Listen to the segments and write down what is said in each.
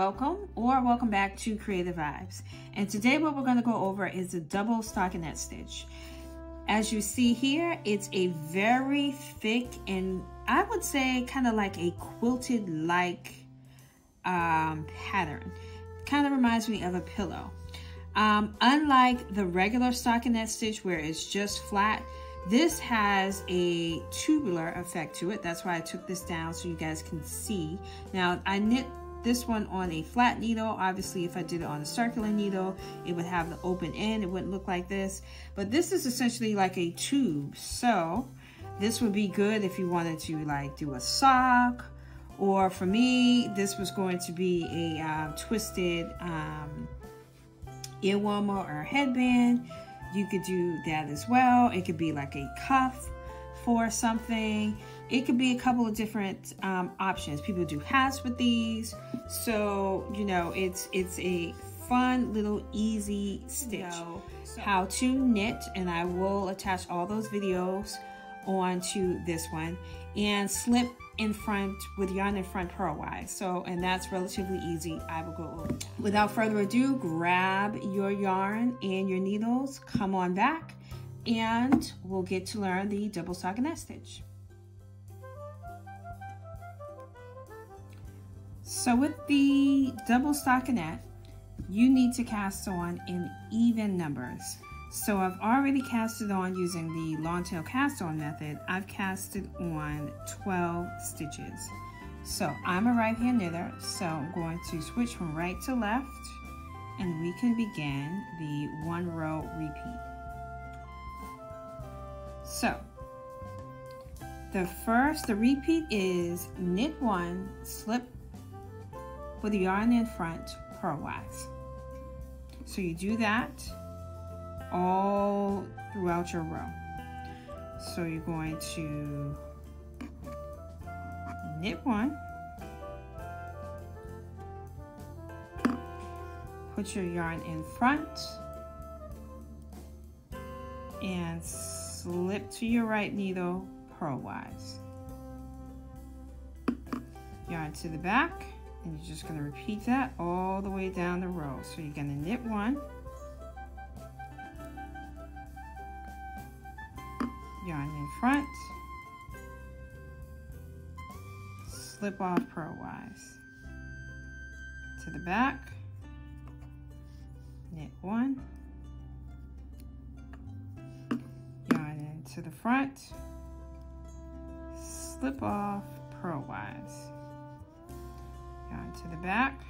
welcome or welcome back to Creative Vibes. And today what we're going to go over is the double stockinette stitch. As you see here, it's a very thick and I would say kind of like a quilted like pattern. Kind of reminds me of a pillow. Unlike the regular stockinette stitch where it's just flat, this has a tubular effect to it. That's why I took this down so you guys can see. Now I knit this one on a flat needle. Obviously if I did it on a circular needle, it would have the open end. It wouldn't look like this, but this is essentially like a tube. So this would be good if you wanted to like do a sock, or for me, this was going to be a twisted ear warmer or a headband. You could do that as well. It could be like a cuff for something. It could be a couple of different options. People do hats with these. So, you know, it's a fun little easy stitch. How to knit, and I will attach all those videos onto this one, and slip in front with yarn in front purlwise. So, and that's relatively easy. I will go over that. Without further ado, grab your yarn and your needles, come on back, and we'll get to learn the double stockinette stitch. So with the double stockinette, you need to cast on in even numbers. So I've already casted on using the long tail cast on method. I've casted on 12 stitches. So I'm a right hand knitter, so I'm going to switch from right to left, and we can begin the 1 row repeat. So the repeat is knit 1, slip with the yarn in front purlwise. So you do that all throughout your row. So you're going to knit 1, put your yarn in front, and slip to your right needle purlwise. Yarn to the back, and you're just going to repeat that all the way down the row. So you're going to knit 1, yarn in front, slip off purlwise, to the back, knit 1, yarn into the front, slip off purlwise, yarn to the back,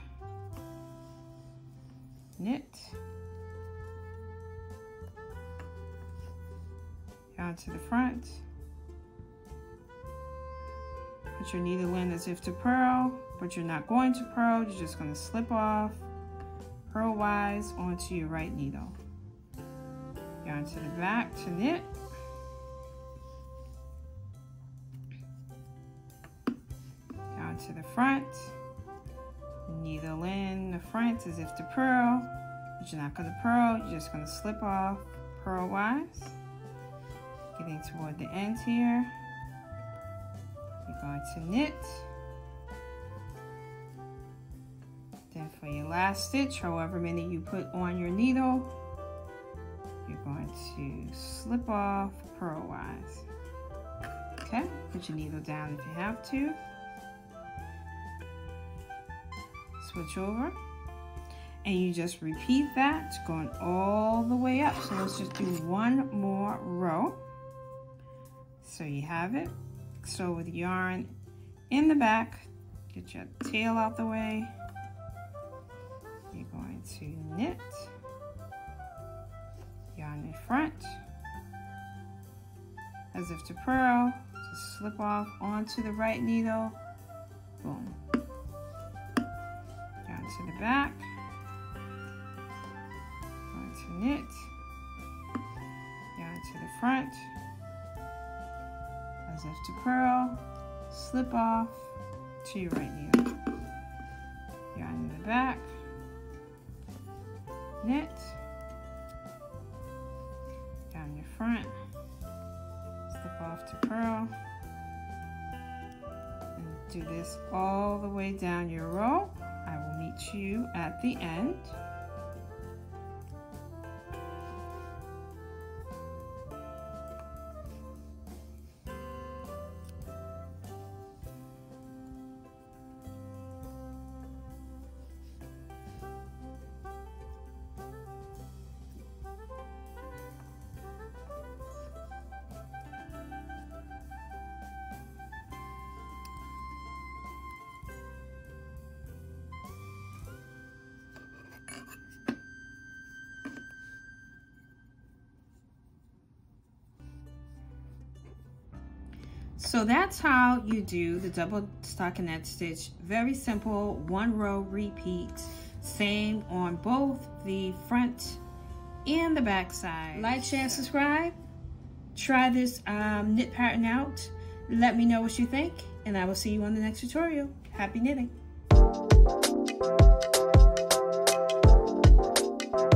knit, yarn to the front, put your needle in as if to purl, but you're not going to purl, you're just going to slip off purlwise onto your right needle. Yarn to the back to knit, yarn to the front, needle in the front as if to purl, but you're not going to purl, you're just going to slip off purlwise. Getting toward the end here, you're going to knit. Then for your last stitch, however many you put on your needle, you're going to slip off purlwise. Okay, put your needle down if you have to. Switch over, and you just repeat that, going all the way up. So let's just do one more row. So you have it. So with yarn in the back, get your tail out the way. You're going to knit, yarn in front, as if to purl, just slip off onto the right needle, boom. Yarn to the back, going to knit, yarn to the front, as if to purl, slip off to your right needle, yarn in the back, knit, yarn in your front, slip off to purl, and do this all the way down your row. I will meet you at the end. So that's how you do the double stockinette stitch. Very simple, 1 row repeat. Same on both the front and the back side. Like, share, and subscribe. Try this knit pattern out. Let me know what you think, and I will see you on the next tutorial. Happy knitting.